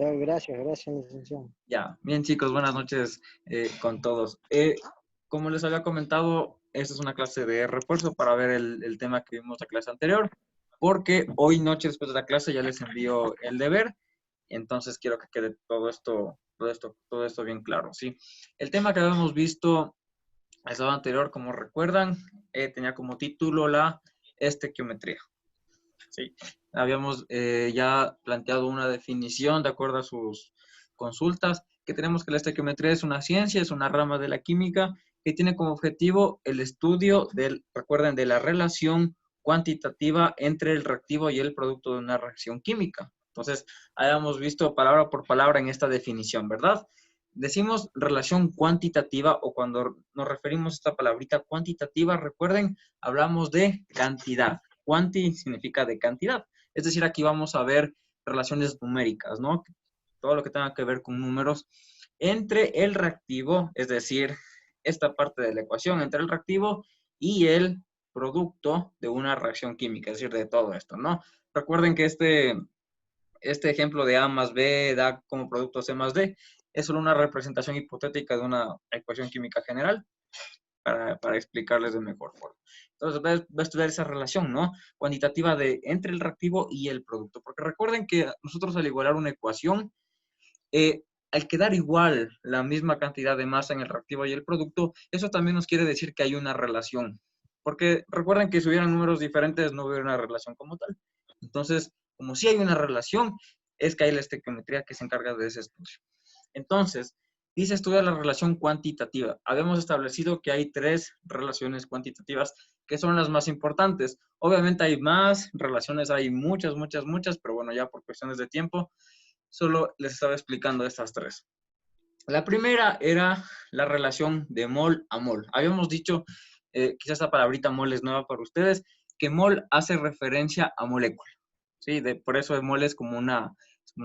Gracias, gracias, licenciado. Ya, bien chicos, buenas noches con todos. Como les había comentado, esta es una clase de refuerzo para ver el tema que vimos la clase anterior, porque hoy noche después de la clase ya les envío el deber, entonces quiero que quede todo esto bien claro, ¿sí? El tema que habíamos visto el sábado anterior, como recuerdan, tenía como título la estequiometría. Sí, habíamos ya planteado una definición de acuerdo a sus consultas, que tenemos que la estequiometría es una ciencia, es una rama de la química que tiene como objetivo el estudio recuerden, de la relación cuantitativa entre el reactivo y el producto de una reacción química. Entonces, habíamos visto palabra por palabra en esta definición, ¿verdad? Decimos relación cuantitativa o cuando nos referimos a esta palabrita cuantitativa, recuerden, hablamos de cantidad. Quanti significa de cantidad. Es decir, aquí vamos a ver relaciones numéricas, ¿no? Todo lo que tenga que ver con números entre el reactivo, es decir, esta parte de la ecuación, entre el reactivo y el producto de una reacción química, es decir, de todo esto, ¿no? Recuerden que este ejemplo de A más B da como producto C más D es solo una representación hipotética de una ecuación química general para explicarles de mejor forma. Entonces, va a estudiar esa relación, ¿no? Cuantitativa entre el reactivo y el producto. Porque recuerden que nosotros al igualar una ecuación, al quedar igual la misma cantidad de masa en el reactivo y el producto, eso también nos quiere decir que hay una relación. Porque recuerden que si hubieran números diferentes, no hubiera una relación como tal. Entonces, como sí hay una relación, es que hay la estequiometría que se encarga de ese estudio. Entonces, dice estudia la relación cuantitativa. Habíamos establecido que hay 3 relaciones cuantitativas que son las más importantes. Obviamente hay más relaciones, hay muchas, pero bueno, ya por cuestiones de tiempo, solo les estaba explicando estas 3. La primera era la relación de mol a mol. Habíamos dicho, quizás esta palabrita mol es nueva para ustedes, que mol hace referencia a molécula. ¿Sí? Por eso el mol es como una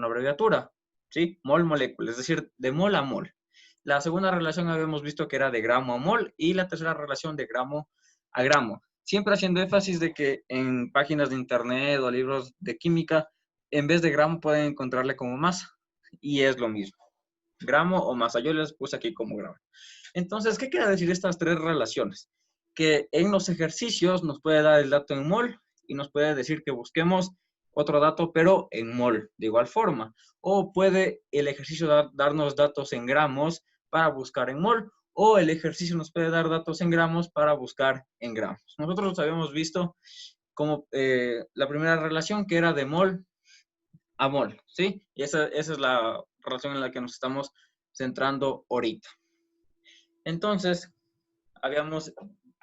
abreviatura. ¿Sí? Mol, molécula, es decir, de mol a mol. La segunda relación habíamos visto que era de gramo a mol y la tercera relación de gramo a gramo. Siempre haciendo énfasis de que en páginas de internet o libros de química, en vez de gramo pueden encontrarle como masa y es lo mismo. Gramo o masa, yo les puse aquí como gramo. Entonces, ¿qué quiere decir estas 3 relaciones? Que en los ejercicios nos puede dar el dato en mol y nos puede decir que busquemos otro dato, pero en mol, de igual forma. O puede el ejercicio darnos datos en gramos para buscar en mol, o el ejercicio nos puede dar datos en gramos para buscar en gramos. Nosotros habíamos visto como la primera relación que era de mol a mol, ¿sí? Y esa es la relación en la que nos estamos centrando ahorita. Entonces,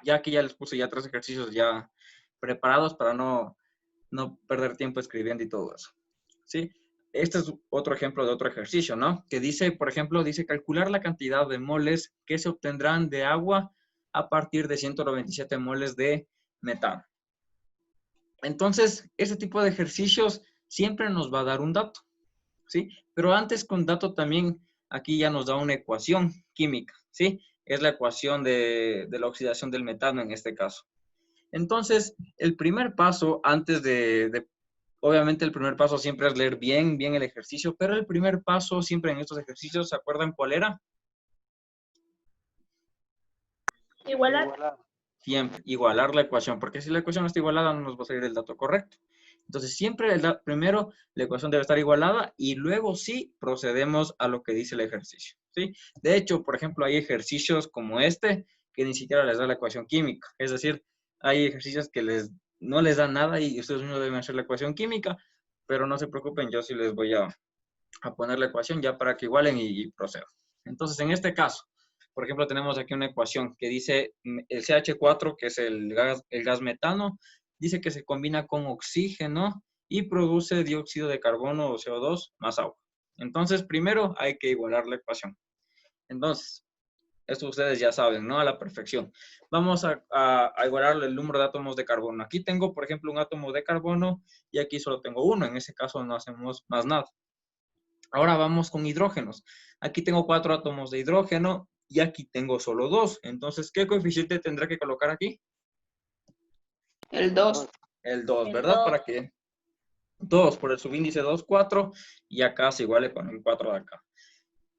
ya aquí ya les puse ya 3 ejercicios ya preparados para no perder tiempo escribiendo y todo eso, ¿sí? Este es otro ejemplo de otro ejercicio, ¿no? Que dice, por ejemplo, dice calcular la cantidad de moles que se obtendrán de agua a partir de 197 moles de metano. Entonces, este tipo de ejercicios siempre nos va a dar un dato, ¿sí? Pero antes con dato también, aquí ya nos da una ecuación química, ¿sí? Es la ecuación de la oxidación del metano en este caso. Entonces, el primer paso, obviamente el primer paso siempre es leer bien el ejercicio, pero el primer paso siempre en estos ejercicios, ¿se acuerdan cuál era? Igualar. Siempre, igualar la ecuación, porque si la ecuación está igualada no nos va a salir el dato correcto. Entonces, siempre primero la ecuación debe estar igualada y luego sí procedemos a lo que dice el ejercicio, ¿sí? De hecho, por ejemplo, hay ejercicios como este que ni siquiera les da la ecuación química. Es decir, hay ejercicios que no les da nada y ustedes mismos deben hacer la ecuación química, pero no se preocupen, yo sí les voy a poner la ecuación ya para que igualen y procedan. Entonces, en este caso, por ejemplo, tenemos aquí una ecuación que dice el CH4, que es el gas metano, dice que se combina con oxígeno y produce dióxido de carbono o CO2 más agua. Entonces, primero hay que igualar la ecuación. Entonces, esto ustedes ya saben, ¿no? A la perfección. Vamos a igualar el número de átomos de carbono. Aquí tengo, por ejemplo, un átomo de carbono y aquí solo tengo uno. En ese caso no hacemos más nada. Ahora vamos con hidrógenos. Aquí tengo 4 átomos de hidrógeno y aquí tengo solo 2. Entonces, ¿qué coeficiente tendré que colocar aquí? El 2. El 2, ¿verdad? ¿Para qué? 2 por el subíndice 2, 4, y acá se iguale con el 4 de acá.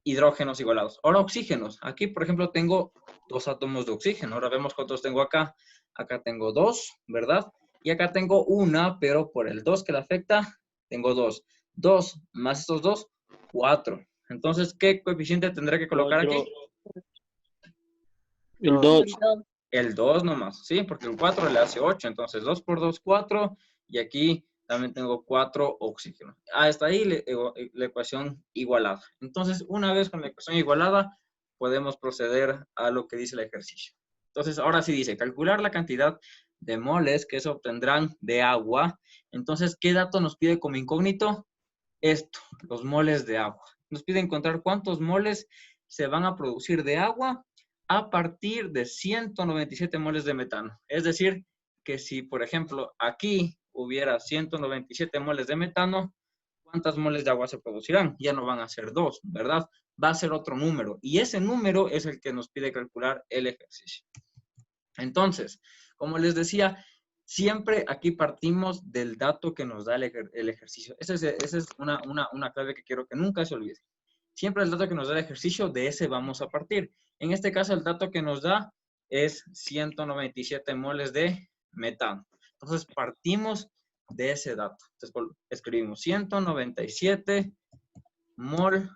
Hidrógenos igualados. Ahora oxígenos. Aquí, por ejemplo, tengo 2 átomos de oxígeno. Ahora vemos cuántos tengo acá. Acá tengo 2, ¿verdad? Y acá tengo 1, pero por el 2 que le afecta, tengo 2. 2 más estos 2, 4. Entonces, ¿qué coeficiente tendré que colocar aquí? El 2. El 2 nomás, ¿sí? Porque el 4 le hace 8. Entonces, 2 por 2, 4. Y aquí también tengo 4 oxígenos. Hasta ahí la ecuación igualada. Entonces, una vez con la ecuación igualada, podemos proceder a lo que dice el ejercicio. Entonces, ahora sí dice, calcular la cantidad de moles que se obtendrán de agua. Entonces, ¿qué dato nos pide como incógnito? Esto, los moles de agua. Nos pide encontrar cuántos moles se van a producir de agua a partir de 197 moles de metano. Es decir, que si, por ejemplo, aquí hubiera 197 moles de metano, ¿cuántas moles de agua se producirán? Ya no van a ser 2, ¿verdad? Va a ser otro número. Y ese número es el que nos pide calcular el ejercicio. Entonces, como les decía, siempre aquí partimos del dato que nos da el ejercicio. Esa es una clave que quiero que nunca se olvide. Siempre el dato que nos da el ejercicio, de ese vamos a partir. En este caso, el dato que nos da es 197 moles de metano. Entonces, partimos de ese dato. Entonces, escribimos 197 mol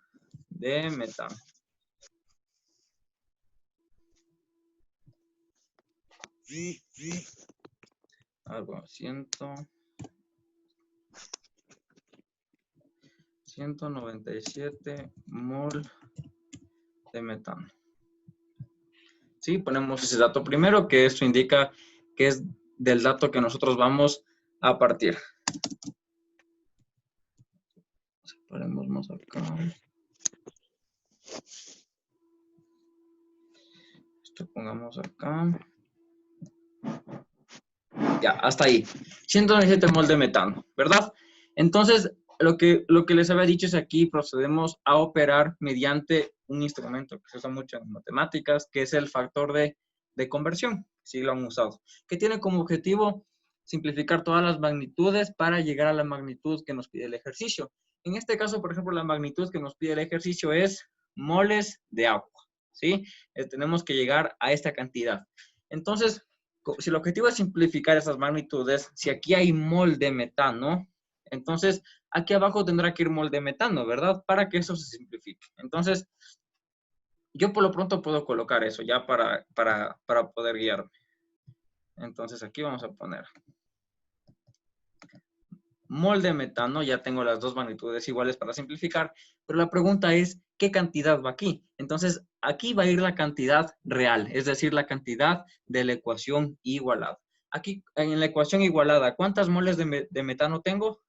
de metano. Algo, 197 mol de metano. Sí, ponemos ese dato primero, que esto indica que es del dato que nosotros vamos a partir. Separemos más acá. Esto pongamos acá. Ya, hasta ahí. 197 mol de metano, ¿verdad? Entonces, lo que les había dicho es aquí procedemos a operar mediante un instrumento que se usa mucho en matemáticas, que es el factor de conversión. Sí lo han usado. Que tiene como objetivo simplificar todas las magnitudes para llegar a la magnitud que nos pide el ejercicio. En este caso, por ejemplo, la magnitud que nos pide el ejercicio es moles de agua, ¿sí? Tenemos que llegar a esta cantidad. Entonces, si el objetivo es simplificar esas magnitudes, si aquí hay mol de metano, entonces aquí abajo tendrá que ir mol de metano, ¿verdad? Para que eso se simplifique. Entonces, yo por lo pronto puedo colocar eso ya para poder guiarme. Entonces aquí vamos a poner mol de metano, ya tengo las dos magnitudes iguales para simplificar, pero la pregunta es, ¿qué cantidad va aquí? Entonces, aquí va a ir la cantidad real, es decir, la cantidad de la ecuación igualada. Aquí, en la ecuación igualada, ¿cuántas moles de metano tengo?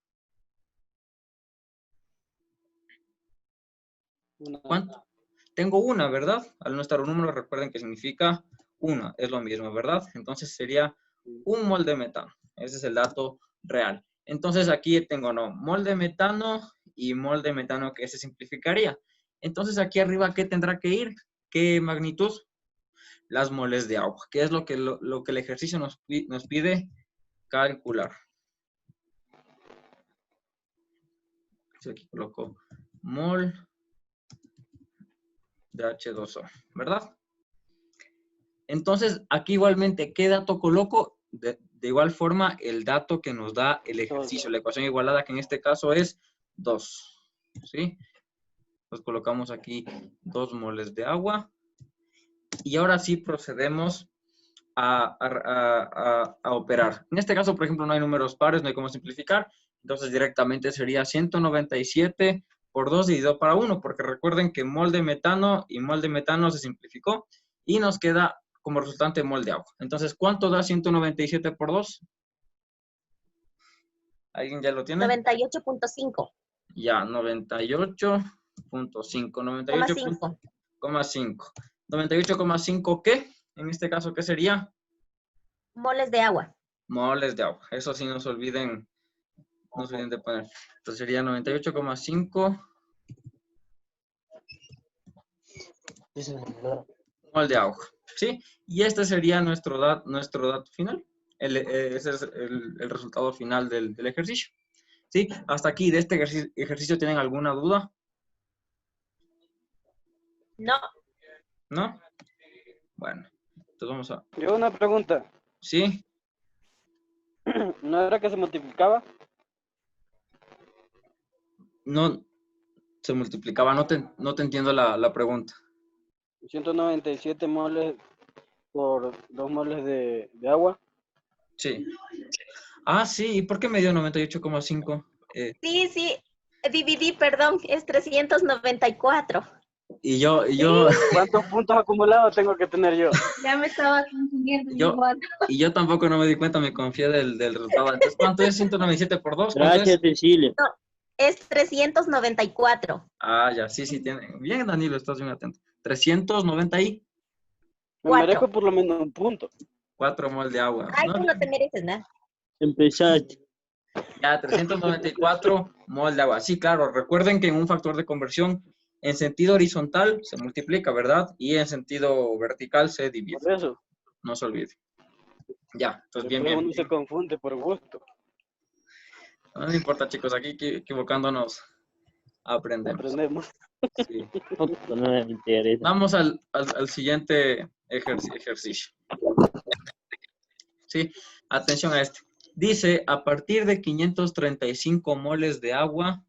¿Cuánto? Tengo una, ¿verdad? Al no estar un número, recuerden que significa una, es lo mismo, ¿verdad? Entonces sería un mol de metano. Ese es el dato real. Entonces aquí tengo, no, mol de metano y mol de metano que se simplificaría. Entonces aquí arriba, ¿qué tendrá que ir? ¿Qué magnitud? Las moles de agua, que es lo que el ejercicio nos pide calcular. Aquí coloco mol de H2O, ¿verdad? Entonces, aquí igualmente, ¿qué dato coloco? De igual forma, el dato que nos da el ejercicio, la ecuación igualada, que en este caso es 2, ¿sí? Entonces colocamos aquí 2 moles de agua. Y ahora sí procedemos a operar. En este caso, por ejemplo, no hay números pares, no hay cómo simplificar. Entonces, directamente sería 197 por 2 dividido para 1, porque recuerden que mol de metano y mol de metano se simplificó y nos queda como resultante mol de agua. Entonces, ¿cuánto da 197 por 2? ¿Alguien ya lo tiene? 98.5. Ya, 98.5. 98.5. 98,5 ¿qué? En este caso, ¿qué sería? Moles de agua. Moles de agua. Eso sí, no se olviden de poner. Entonces sería 98,5 mol de agua. ¿Sí? Y este sería nuestro dato final. Ese es el resultado final del ejercicio. ¿Sí? Hasta aquí de este ejercicio, ¿tienen alguna duda? No, ¿No? Bueno, entonces vamos a... Yo una pregunta. ¿Sí? ¿No era que se multiplicaba? No, se multiplicaba. No te entiendo la pregunta. 197 moles por 2 moles de agua. Sí. Ah, sí. ¿Y por qué me dio 98,5? sí, dividí, perdón, es 394. Y yo, ¿Cuántos puntos acumulados tengo que tener yo? Ya me estaba confundiendo Yo- igual. y yo tampoco no me di cuenta, me confié del resultado. Entonces, ¿cuánto es 197 por 2? ¿Cuánto Gracias, es? Cecilia. Es 394. Ah, ya, sí, tiene. Bien, Danilo, estás bien atento. 394 Me merezco por lo menos un punto. mol de agua. Ay, ¿No? tú no te mereces nada. Empezaste. Ya, 394 mol de agua. Sí, claro, recuerden que en un factor de conversión, en sentido horizontal se multiplica, ¿verdad? Y en sentido vertical se divide. Por eso. No se olvide. Ya, entonces bien, Después bien. uno se confunde por gusto. No importa, chicos, aquí equivocándonos aprendemos. Aprendemos. Sí. No me interesa. Vamos al siguiente ejercicio. Sí, atención a este. Dice, a partir de 535 moles de agua,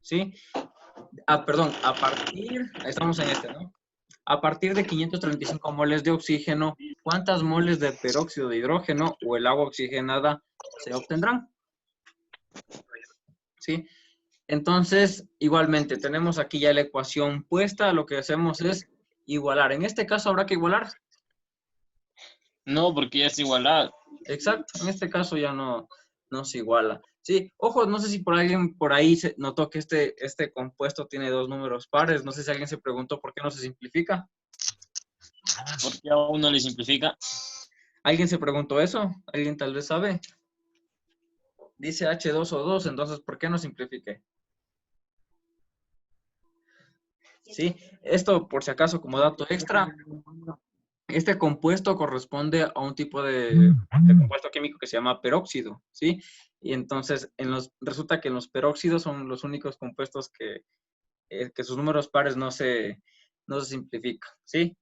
¿sí? Perdón, estamos en este, ¿no? A partir de 535 moles de oxígeno, ¿cuántas moles de peróxido de hidrógeno o el agua oxigenada se obtendrán? ¿Sí? Entonces, igualmente, tenemos aquí ya la ecuación puesta. Lo que hacemos es igualar. En este caso, ¿habrá que igualar? No, porque ya es igualado. Exacto. En este caso ya no se iguala. Sí, ojo, no sé si alguien por ahí se notó que este compuesto tiene dos números pares. No sé si alguien se preguntó por qué no se simplifica. Porque a uno le simplifica. ¿Alguien se preguntó eso? ¿Alguien tal vez sabe? Dice H2O2, entonces, ¿por qué no simplifique? Sí, esto por si acaso como dato extra, este compuesto corresponde a un tipo de compuesto químico que se llama peróxido, ¿sí? Y entonces resulta que los peróxidos son los únicos compuestos que sus números pares no se simplifican, ¿sí?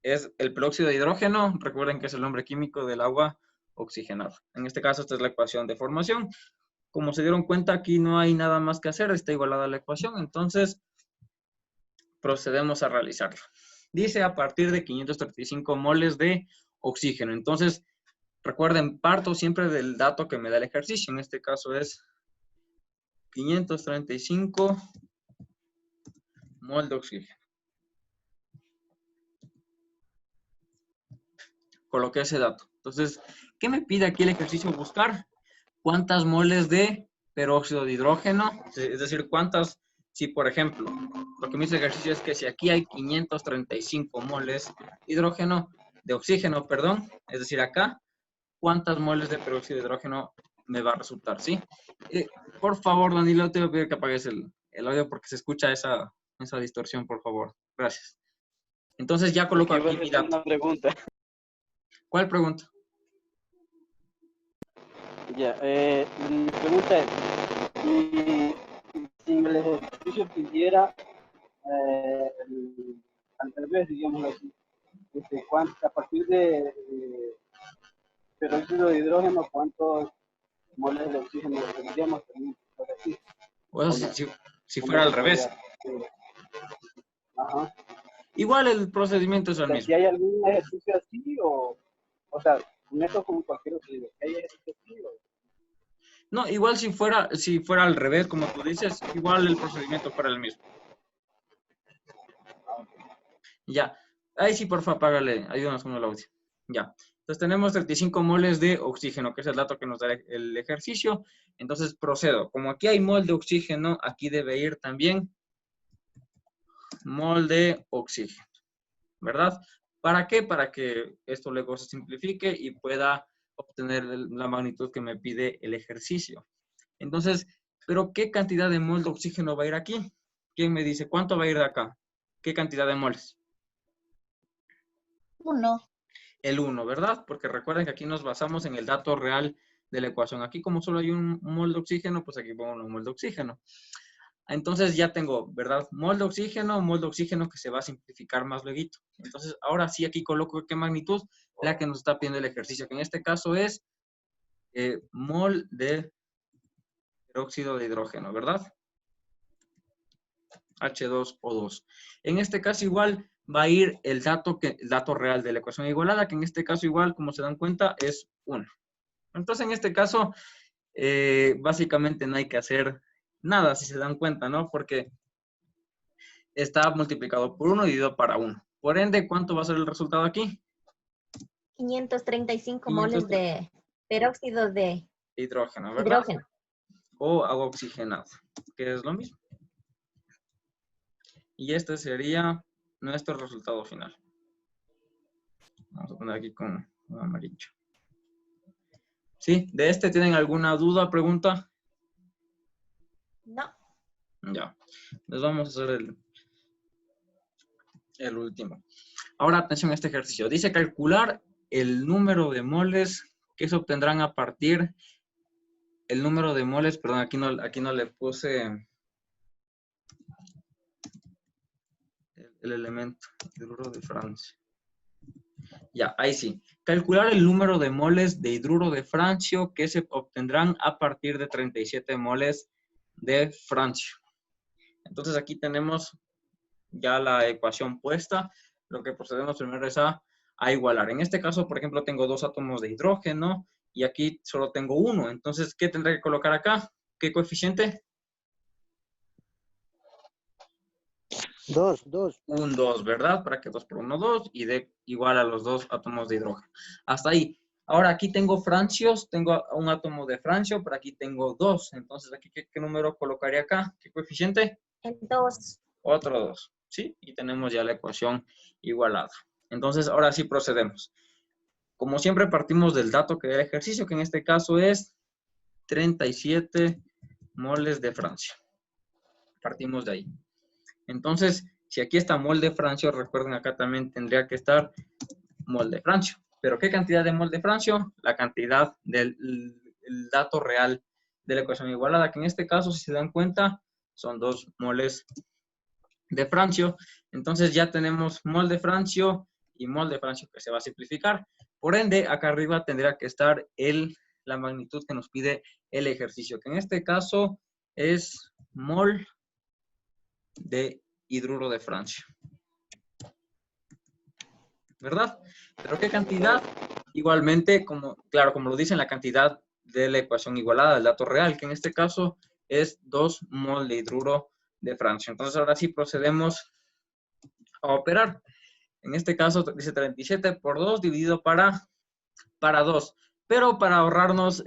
Es el peróxido de hidrógeno, recuerden que es el nombre químico del agua oxigenada. En este caso, esta es la ecuación de formación. Como se dieron cuenta, aquí no hay nada más que hacer, está igualada la ecuación, entonces procedemos a realizarlo. Dice a partir de 535 moles de oxígeno. Entonces, recuerden, parto siempre del dato que me da el ejercicio. En este caso es 535 mol de oxígeno. Coloqué ese dato. Entonces, ¿qué me pide aquí el ejercicio? Buscar cuántas moles de peróxido de hidrógeno, es decir, cuántas, si por ejemplo, lo que me dice el ejercicio es que si aquí hay 535 moles de hidrógeno, de oxígeno, perdón, es decir, acá, ¿cuántas moles de peróxido de hidrógeno me va a resultar? ¿Sí? Por favor, Danilo, te voy a pedir que apagues el audio porque se escucha esa distorsión, por favor. Gracias. Entonces ya coloco Aquí iba aquí a mi hacer dato. una pregunta. ¿Cuál pregunta? Ya, mi pregunta es, si el ejercicio pidiera al revés, digamos así, a partir de peróxido de hidrógeno, ¿cuántos moles de oxígeno tendríamos? Bueno, si fuera al revés. Ajá. Igual el procedimiento es el mismo. Si hay algún ejercicio así o sea, un esto como cualquier otro, ¿hay ejercicio así o? No, igual si fuera al revés, como tú dices, igual el procedimiento fuera el mismo. Ya. Ahí sí, por favor, apágale, ayúdanos con el audio. Ya. Entonces tenemos 35 moles de oxígeno, que es el dato que nos da el ejercicio. Entonces procedo. Como aquí hay mol de oxígeno, aquí debe ir también mol de oxígeno, ¿verdad? ¿Para qué? Para que esto luego se simplifique y pueda obtener la magnitud que me pide el ejercicio. Entonces, ¿pero qué cantidad de mol de oxígeno va a ir aquí? ¿Quién me dice cuánto va a ir de acá? ¿Qué cantidad de moles? 1. El 1, ¿verdad? Porque recuerden que aquí nos basamos en el dato real de la ecuación. Aquí como solo hay un mol de oxígeno, pues aquí pongo un mol de oxígeno. Entonces ya tengo, ¿verdad? Mol de oxígeno que se va a simplificar más luego. Entonces ahora sí aquí coloco qué magnitud, la que nos está pidiendo el ejercicio, que en este caso es mol de peróxido de hidrógeno, ¿verdad? H2O2. En este caso igual va a ir el dato real de la ecuación igualada, que en este caso igual, como se dan cuenta, es 1. Entonces en este caso, básicamente no hay que hacer nada, si se dan cuenta, ¿no? Porque está multiplicado por 1 dividido para 1. Por ende, ¿cuánto va a ser el resultado aquí? 535 moles de peróxido de Hidrógeno, ¿verdad? hidrógeno. O agua oxigenada, que es lo mismo. Y este sería nuestro resultado final. Vamos a poner aquí con amarillo. ¿Sí? ¿De este tienen alguna duda, pregunta? No. Ya. Les vamos a hacer el último. Ahora, atención a este ejercicio. Dice calcular el número de moles que se obtendrán a partir, el número de moles, perdón, aquí no le puse el elemento, hidruro de francio. Ya, ahí sí. Calcular el número de moles de hidruro de francio que se obtendrán a partir de 37 moles de francio. Entonces aquí tenemos ya la ecuación puesta. Lo que procedemos primero es a igualar. En este caso, por ejemplo, tengo 2 átomos de hidrógeno y aquí solo tengo 1. Entonces, ¿qué tendré que colocar acá? ¿Qué coeficiente? 2. Un 2, ¿verdad? Para que 2 por 1, 2 y dé igual a los 2 átomos de hidrógeno. Hasta ahí. Ahora aquí tengo francios, tengo un átomo de francio, pero aquí tengo 2. Entonces, aquí, ¿qué número colocaría acá? ¿Qué coeficiente? El 2. Otro 2, ¿sí? Y tenemos ya la ecuación igualada. Entonces, ahora sí procedemos. Como siempre, partimos del dato que da el ejercicio, que en este caso es 37 moles de francio. Partimos de ahí. Entonces, si aquí está mol de francio, recuerden acá también tendría que estar mol de francio. ¿Pero qué cantidad de mol de francio? La cantidad del el dato real de la ecuación igualada, que en este caso, si se dan cuenta, son 2 moles de francio. Entonces ya tenemos mol de francio y mol de francio que se va a simplificar. Por ende, acá arriba tendría que estar la magnitud que nos pide el ejercicio, que en este caso es mol de hidruro de francio. ¿Verdad? ¿Pero qué cantidad? Igualmente, claro, como lo dice en la cantidad de la ecuación igualada, el dato real, que en este caso es 2 mol de hidruro de francio. Entonces, ahora sí procedemos a operar. En este caso, dice 37 por 2 dividido para 2. Pero para ahorrarnos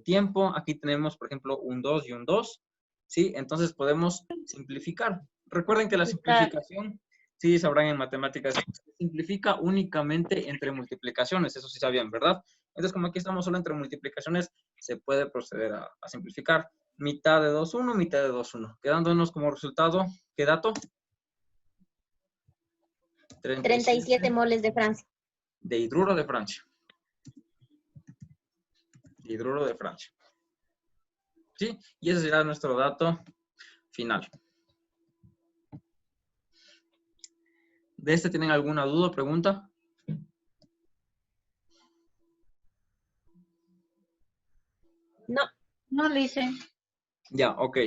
tiempo, aquí tenemos, por ejemplo, un 2 y un 2. ¿Sí? Entonces, podemos simplificar. Recuerden que la simplificación, sí sabrán en matemáticas, se simplifica únicamente entre multiplicaciones. Eso sí sabían, ¿verdad? Entonces, como aquí estamos solo entre multiplicaciones, se puede proceder a simplificar. Mitad de 2, 1, mitad de 2, 1. Quedándonos como resultado, ¿qué dato? 37 moles de francio. De hidruro de francio. De hidruro de francio. ¿Sí? Y ese será nuestro dato final. ¿De este tienen alguna duda o pregunta? No. No le hice. Ya, ok.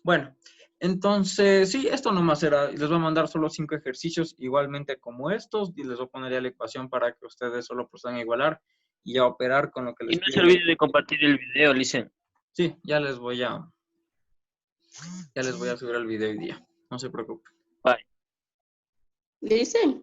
Bueno, entonces, sí, esto nomás era, les voy a mandar solo 5 ejercicios igualmente como estos y les voy a poner ya la ecuación para que ustedes solo procedan a igualar y a operar con lo que Y les no se pide. olvide de compartir el video, Licen. Sí, ya les voy a subir el video hoy día. No se preocupen. Bye. ¿Le hice?